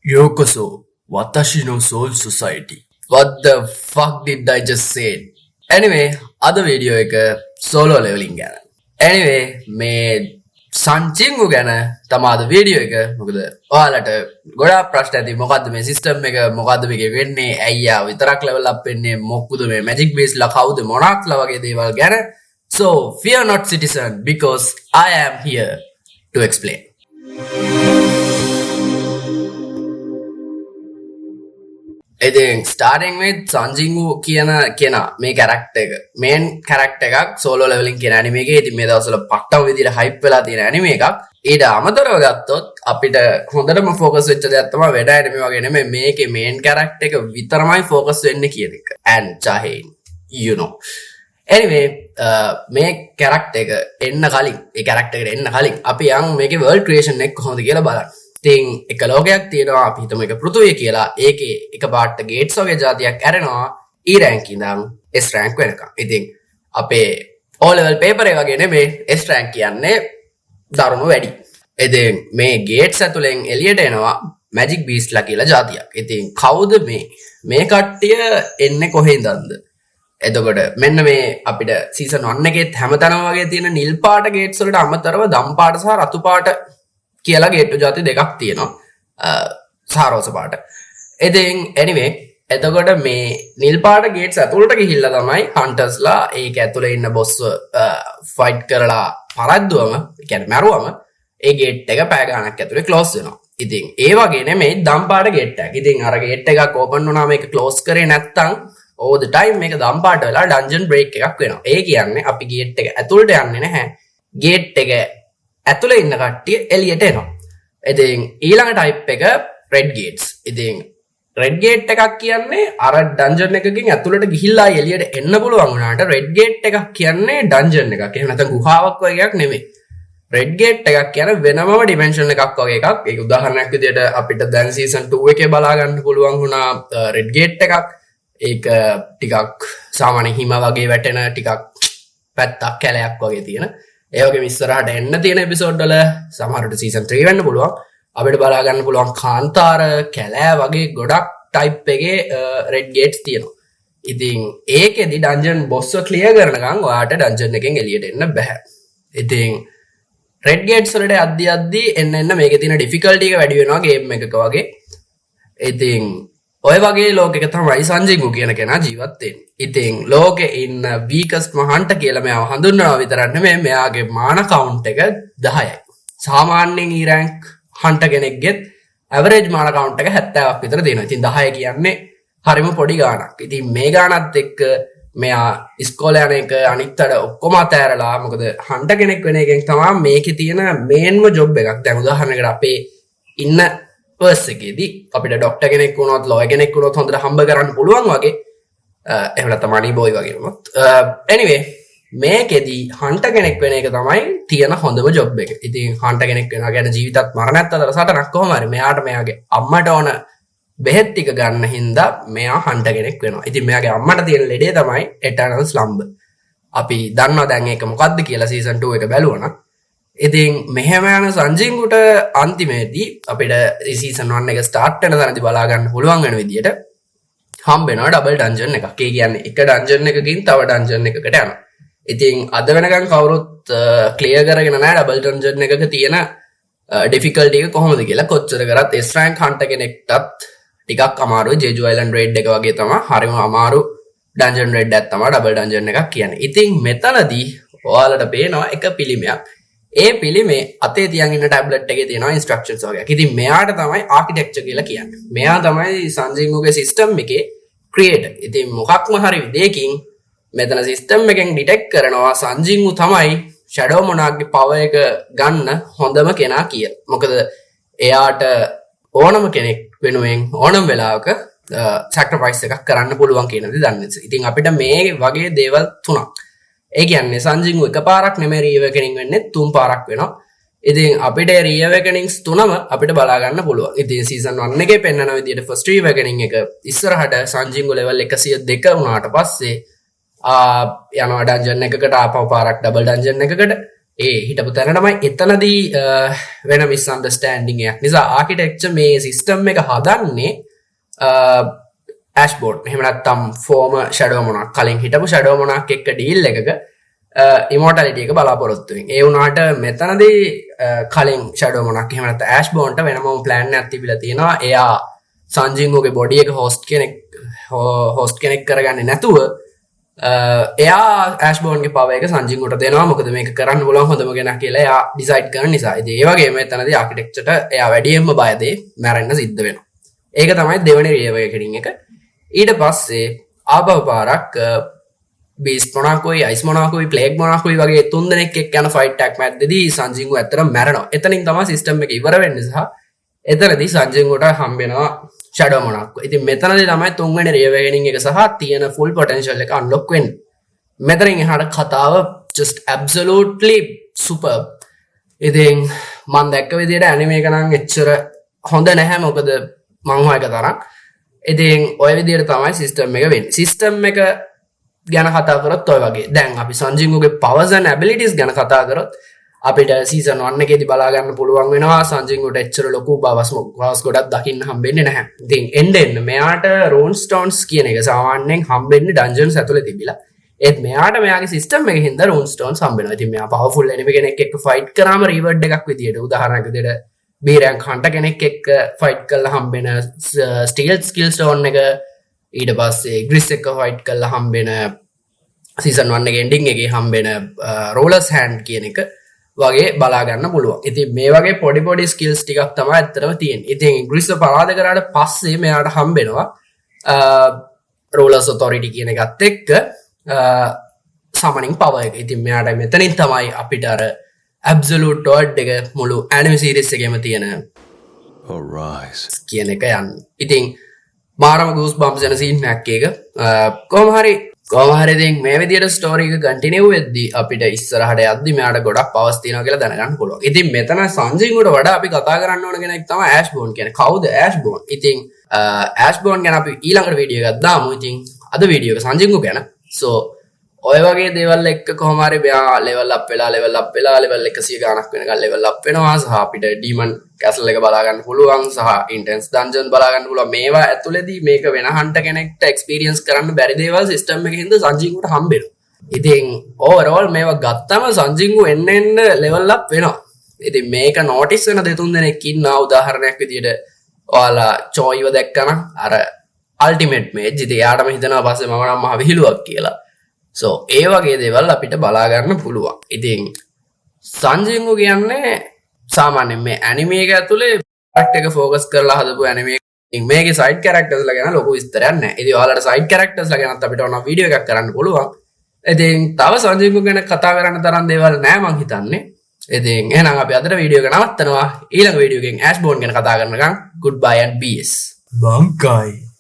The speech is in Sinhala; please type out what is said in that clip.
Yokoso, Watashi no Soul Society. What the fuck did I just say? Anyway, other video එක solo leveling ගැන. Anyway, මේ සංචිංගු ගැන තමයි අද වීඩියෝ එක. මොකද ඔයාලට ගොඩාක් ප්‍රශ්න ඇති මොකද්ද මේ සිස්ටම් එක මොකද්ද මේකේ වෙන්නේ ඇයි ආ විතරක් level up වෙන්නේ මොකද මේ magic base ලා කවුද මොනාක්ලා වගේ දේවල් ගැන. So fear not citizen because I am here to explain. ඉතින් starting with සංජිංගු කියන කෙනා මේ character එක main character එකක් solo leveling කියන anime එකේ. ඉතින් මේ දවස්වල පට්ටම විදිහට hype වෙලා තියෙන anime එකක්. ඊට අමතරව ගත්තොත් අපිට හොඳටම focus වෙච්ච දෙයක් තමයි වෙඩ anime වගේ නෙමෙයි මේකේ main character එක විතරමයි focus වෙන්නේ කියන එක. And Jahin, you know. Anyway, මේ character එක එන්න කලින් ඒ character එකට එන්න කලින් අපි යන් මේකේ world creation එක කොහොමද කියලා බලන්න. ඉතින් එක ලෝකයක් තියෙනවා අපි හිතමු ඒක පෘථුවිය කියලා. ඒකේ එක පාට ගේට්ස් වගේ જાතියක් ඇරෙනවා E rank ඉඳන් S rank වෙනකම්. ඉතින් අපේ O level paper එක වගේ නෙමෙයි S rank කියන්නේ දරුණු වැඩි. ඉතින් මේ ගේට්ස් ඇතුලෙන් එළියට එනවා magic beast ලා කියලා જાතියක්. ඉතින් කවුද මේ කට්ටිය එන්නේ කොහෙන්දන්ද? එතකොට මෙන්න මේ අපිට සීසන් 1 එකේත් හැමතැනම වගේ තියෙන නිල් පාට ගේට්ස් වලට අමතරව දම් පාට සහ රතු පාට කියලා ගේට්ටු ಜಾති දෙකක් තියෙනවා සාරෝස පාට. ඉතින් anyway එතකොට මේ නිල් පාට ගේට්ස් ඇතුළට ගිහිල්ලා තමයි හන්ටර්ස්ලා ඒක ඇතුලේ ඉන්න බොස් ෆයිට් කරලා පරද්දුවම ඒ කියන්නේ මැරුවම ඒ ගේට් එක පැය ගාණක් ඇතුලේ ක්ලෝස් වෙනවා. ඉතින් ඒ වගේ නෙමෙයි දම් පාට ගේට් එකක්. ඉතින් අර ගේට් එකක් ඕපන් වුණාම ඒක ක්ලෝස් කරේ නැත්තම් all the time මේක දම් පාට වෙලා ඩන්ජන් බ්‍රේක් එකක් වෙනවා. ඒ කියන්නේ අපි ගේට් එක ඇතුළට යන්නේ නැහැ. ගේට් එක ඇතුලේ ඉන්න කට්ටිය එළියට එනවා. ඉතින් ඊළඟ ටයිප් එක රෙඩ් ගේට්ස්. ඉතින් රෙඩ් ගේට් එකක් කියන්නේ අර ඩන්ජන් එකකින් ඇතුලට ගිහිල්ලා එළියට එන්න පුළුවන් වුණාට රෙඩ් ගේට් එකක් කියන්නේ ඩන්ජන් එකක්. එහෙම නැත්නම් ගුහාවක් වගේ එකක් නෙමෙයි. රෙඩ් ගේට් එකක් කියන්නේ වෙනමම ඩිමෙන්ෂන් එකක් වගේ එකක්. ඒක උදාහරණයක් විදිහට අපිට දැන් සීසන් 2 එකේ බලා ගන්න පුළුවන් වුණා රෙඩ් ගේට් එකක්. ඒක ටිකක් සාමාන්‍ය හිම වගේ වැටෙන ටිකක් පැත්තක් කැලයක් වගේ තියෙන. ඒ වගේම ඉස්සරහට එන්න තියෙන එපිසෝඩ් වල සමහරට සීසන් 3 වෙන්න පුළුවන්. අපිට බලා ගන්න පුළුවන් කාන්තාර කැලෑ වගේ ගොඩක් ටයිප් එකේ රෙඩ් ගේට්ස් තියෙනවා. ඉතින් ඒකෙදි ඩන්ජන් බොස්ව ක්ලියර් කරනකම් ඔයාට ඩන්ජන් එකෙන් එළියට එන්න බෑ. ඉතින් රෙඩ් ගේට්ස් වලට යද්දි එන්න මේකේ තියෙන ඩිෆිකල්ටි එක වැඩි වෙනවා ගේම් එකක වගේ. ඉතින් ඔය වගේ ලෝකෙක තමයි සංජිංගු කියන කෙනා ජීවත් වෙන්නේ. ඉතින් ලෝකෙ ඉන්න weakest hunter කියලා මෙයාව හඳුන්වනවා විතරක් නෙමෙයි මෙයාගේ මාන කවුන්ට් එක 10යි. සාමාන්‍යයෙන් E rank hunter කෙනෙක්ගෙත් average මාන කවුන්ට් එක 70ක් විතර දෙනවා. ඉතින් 10 කියන්නේ හරිම පොඩි ගාණක්. ඉතින් මේ ගාණත් එක්ක මෙයා ඉස්කෝලේ යන එක අනිත් අර ඔක්කොම අතෑරලා මොකද hunter කෙනෙක් වෙන එකෙන් තමයි මේකේ තියෙන මේන්ම ජොබ් එකක්. දැන් උදාහරණයකට අපේ ඉන්න පර්ස් එකේදී අපිට ඩොක්ටර් කෙනෙක් වුණොත් ලෝයර් කෙනෙක් වුණොත් හොඳට හම්බ කරන්න පුළුවන් වගේ එහෙම නැත්නම් මනි බෝයි වගේ වුණොත් anyway මේකෙදී හන්ටර් කෙනෙක් වෙන එක තමයි තියෙන හොඳම ජොබ් එක. ඉතින් හන්ටර් කෙනෙක් වෙනවා කියන්නේ ජීවිතත් මරණත් අතර සටනක් කොහොම හරි මෙයාට මෙයාගේ අම්මට ඕන බෙහෙත් ටික ගන්න හින්දා මෙයා හන්ටර් කෙනෙක් වෙනවා. ඉතින් මෙයාගේ අම්මට තියෙන ලෙඩේ තමයි eternal slumber. අපි දන්නවා දැන් ඒක මොකද්ද කියලා සීසන් 2 එක බැලුවා. ඉතින් මෙහෙම යන සංජිංගුට අන්තිමේදී අපිට සීසන් 1 එක ස්ටාර්ට් වෙන තැනදී බලා ගන්න පුළුවන් වෙන විදියට හම්බ වෙනවා ඩබල් ඩන්ජන් එකක්. ඒ කියන්නේ එක ඩන්ජන් එකකින් තව ඩන්ජන් එකකට යනවා. ඉතින් අද වෙනකන් කවුරුත් ක්ලියර් කරගෙන නැහැ ඩබල් ඩන්ජන් එකක තියෙන ඩිෆිකල්ටි එක කොහොමද කියලා. කොච්චර කරත් S rank hunter කෙනෙක්ටත් ටිකක් අමාරුයි. ජේජු අයිලන්ඩ් රේඩ් එක වගේ තමයි හරිම අමාරු ඩන්ජන් රේඩ් එකක් තමයි ඩබල් ඩන්ජන් එකක් කියන්නේ. ඉතින් මෙතනදී ඔයාලට පේනවා එක පිළිමයක්. ඒ පිළිමේ අතේ තියන් ඉන්න ටැබ්ලට් එකේ තියෙනවා ඉන්ස්ට්‍රක්ෂන්ස් වගේ. ඉතින් මෙයාට තමයි ආකිටෙක්චර් කියලා කියන්නේ. මෙයා තමයි සංජිංගුගේ සිස්ටම් එකේ ක්‍රියේටර්. ඉතින් මොකක්ම හරි විදියකින් මෙතන සිස්ටම් එකෙන් ඩිටෙක්ට් කරනවා සංජිංගු තමයි ෂැඩෝ මොනාක්ගේ පවර් එක ගන්න හොඳම කෙනා කියලා. මොකද එයාට ඕනම කෙනෙක් වෙනුවෙන් ඕනම වෙලාවක සැක්‍රිෆයිස් එකක් කරන්න පුළුවන් කියන දේ දන්නේ. ඉතින් අපිට මේ වගේ දේවල් තුනක් ඒ කියන්නේ සංජිංගු එකපාරක් නෙමෙයි රීවැකනින් වෙන්නේ 3 පාරක් වෙනවා. ඉතින් අපිට රීවැකනින්ස් තුනම අපිට බලා ගන්න පුළුවන්. ඉතින් සීසන් 1 එකේ පෙන්නන විදිහට ෆස්ට් රීවැකනින් එක ඉස්සරහට සංජිංගු ලෙවල් 102 වුණාට පස්සේ යනවා ඩන්ජන් එකකට ආපහු පාරක් ඩබල් ඩන්ජන් එකකට ඒ හිටපු තැන තමයි එතනදී වෙන මිස්අන්ඩර්ස්ටෑන්ඩින්ග් එකක් නිසා ආකිටෙක්චර් මේ සිස්ටම් එක හදන්නේ ඇෂ්බෝඩ් එහෙම නැත්නම් ෆෝම ෂැඩෝ මොනක් කලින් හිටපු ෂැඩෝ මොනක් එක්ක ඩීල් එකක ඉමෝටැලිටි එක බලාපොරොත්තු වෙන. ඒ වුණාට මෙතනදී කලින් ෂැඩෝ මොනක් එහෙම නැත්නම් ඇෂ්බෝන්ට වෙනම ප්ලෑන් එකක් තිබිලා තියෙනවා. එයා සංජින්ගෝගේ බොඩි එක හොස්ට් කෙනෙක් කරගන්නේ නැතුව එයා ඇෂ්බෝන්ගේ පව එක සංජින්ගෝට දෙනවා. මොකද මේක කරන්න පුළුවන් හොඳම කෙනා කියලා එයා ඩිසයිඩ් කරන නිසා. ඉතින් ඒ වගේම මෙතනදී ආකිටෙක්චර්ට එයා වැඩියෙන්ම බය දෙයි මැරෙන්න සිද්ධ වෙනවා. ඒක තමයි දෙවෙනි රියවේකනින් එක. ඊට පස්සේ ආපහු පාරක් බීස් මොනාකෝයි අයිස් මොනාකෝයි ප්ලේග් මොනාකෝයි වගේ තුන් දෙනෙක් එක්ක යන ෆයිට් එකක් මැද්දේදී සංජින්ගෝ ඇත්තටම මැරෙනවා. එතනින් තමයි සිස්ටම් එක ඉවර වෙන්නේ සහ එතනදී සංජින්ගෝට හම්බෙනවා ෂැඩෝ මොනාකෝ. ඉතින් මෙතනදී තමයි තුන්වෙනි රියවේකනින් එක සහ තියෙන ෆුල් පොටෙන්ෂල් එක අන්ලොක් වෙන්නේ. මෙතනින් එහාට කතාව just absolutely superb. ඉතින් මම දැක්ක විදිහට ඇනිමේ එක නම් එච්චර හොඳ නැහැ මොකද මං හොයක තරම්. ඉතින් ඔය විදිහට තමයි සිස්ටම් එක වෙන්නේ. සිස්ටම් එක ගැන කතා කරොත් ඔය වගේ. දැන් අපි සංජින්ගෝගේ powers and abilities ගැන කතා කරොත් අපිට සීසන් 1 එකේදී බලා ගන්න පුළුවන් වෙනවා සංජින්ගෝට එච්චර ලොකු බවස් ගොඩක් දකින්න හම්බෙන්නේ නැහැ. ඉතින් එන්න මෙයාට රෝන් ස්ටෝන්ස් කියන එක සාමාන්‍යයෙන් හම්බෙන්නේ ඩන්ජන්ස් ඇතුලේ තිබිලා. ඒත් මෙයාට මෙයාගේ සිස්ටම් එකේ හින්දා රෝන් ස්ටෝන්ස් හම්බෙනවා. ඉතින් මෙයා පවර්ෆුල් එනිමි කෙනෙක් එක්ක ෆයිට් කරාම රිවර්ඩ් එකක් විදියට උදාහරණයක් විදියට බීරෑන්ක් හන්ට කෙනෙක් එක්ක ෆයිට් කරලා හම්බෙන ස්ටීල් ස්කිල් ස්ටෝන් එක ඊට පස්සේ ග්‍රිස් එක්ක ෆයිට් කරලා හම්බෙන සීසන් 1 එකේ එන්ඩින් එකේ හම්බෙන රෝලර්ස් හෑන්ඩ් කියන එක වගේ බලා ගන්න පුළුවන්. ඉතින් මේ වගේ පොඩි ස්කිල්ස් ටිකක් තමයි ඇත්තටම තියෙන්නේ. ඉතින් ග්‍රිස් පරාද කරාට පස්සේ මෙයාට හම්බෙනවා රෝලර්ස් ඔතොරිටි කියන එකත් එක්ක සමනින් පවර් එක. ඉතින් මෙයාට මෙතනින් තමයි අපිට අර absolute word එක මුළු anime series එකේම තියෙන Arise කියන එක යන්නේ. ඉතින් මාරම goosebumps යන scene එකක් එක. කොහොම හරි ඉතින් මේ විදියට ස්ටෝරි එක කන්ටිනියු වෙද්දී අපිට ඉස්සරහට යද්දී මෙයාට ගොඩක් පවර්ස් තියෙනවා කියලා දැනගන්න පුළුවන්. ඉතින් මෙතන සංජින්ගෝට වඩා අපි කතා කරන්න ඕන කෙනෙක් තමයි ඇෂ්බෝන් කියන්නේ. කවුද ඇෂ්බෝන්? ඉතින් ඇෂ්බෝන් ගැන අපි ඊළඟට වීඩියෝ එකක් දාමු. ඉතින් අද වීඩියෝ එක සංජින්ගෝ ගැන. So ඔය වගේ දේවල් එක්ක කොහොම හරි මෙයා ලෙවල් අප් වෙලා ලෙවල් 100 ගානක් වෙනකන් ලෙවල් අප් වෙනවා සහ අපිට ඩීමන් කැසල් එක බලා ගන්න පුළුවන් සහ ඉන්ටෙන්ස් ඩන්ජන් බලා ගන්න පුළුවන්. මේවා ඇතුළේදී මේක වෙන හන්ට කෙනෙක්ට එක්ස්පීරියන්ස් කරන්න බැරි දේවල් සිස්ටම් එකේ හින්දා සංජින්ගෝට හම්බෙනවා. ඉතින් ඕවරෝල් මේවා ගත්තම සංජින්ගෝ එන්න ලෙවල් අප් වෙනවා. ඉතින් මේක නෝටිස් වෙන දෙතුන් දෙනෙක් ඉන්නවා. උදාහරණයක් විදියට ඔයාලා චෝයිව දැක්කම අර අල්ටිමේට් මේජ් ඉතින් යාටම හිතනවා පස්සේ මම නම් මහ විහිළුවක් කියලා. So ඒ වගේ දේවල් අපිට බලා ගන්න පුළුවන්. ඉතින් සංජින්ගෝ කියන්නේ සාමාන්‍යයෙන් මේ ඇනිමේ එක ඇතුලේ පැක්ට් එක ફોකස් කරලා හදපු ඇනිමේ. ඉතින් මේකේ සයිඩ් කැරක්ටර්ස්ලා ගැන ලොකු විස්තරයක් නැහැ. ඉතින් ඔයාලට සයිඩ් කැරක්ටර්ස්ලා ගැනත් අපිට ඕන වීඩියෝ එකක් කරන්න පුළුවන්. ඉතින් තව සංජින්ගෝ ගැන කතා කරන්න තරම් දේවල් නැහැ මං හිතන්නේ. ඉතින් එහෙනම් අපි අදට වීඩියෝ එක නවත්තනවා. ඊළඟ වීඩියෝ එකෙන් ඇෂ්බෝන් ගැන කතා කරනකම් goodbye and peace. Bangkai.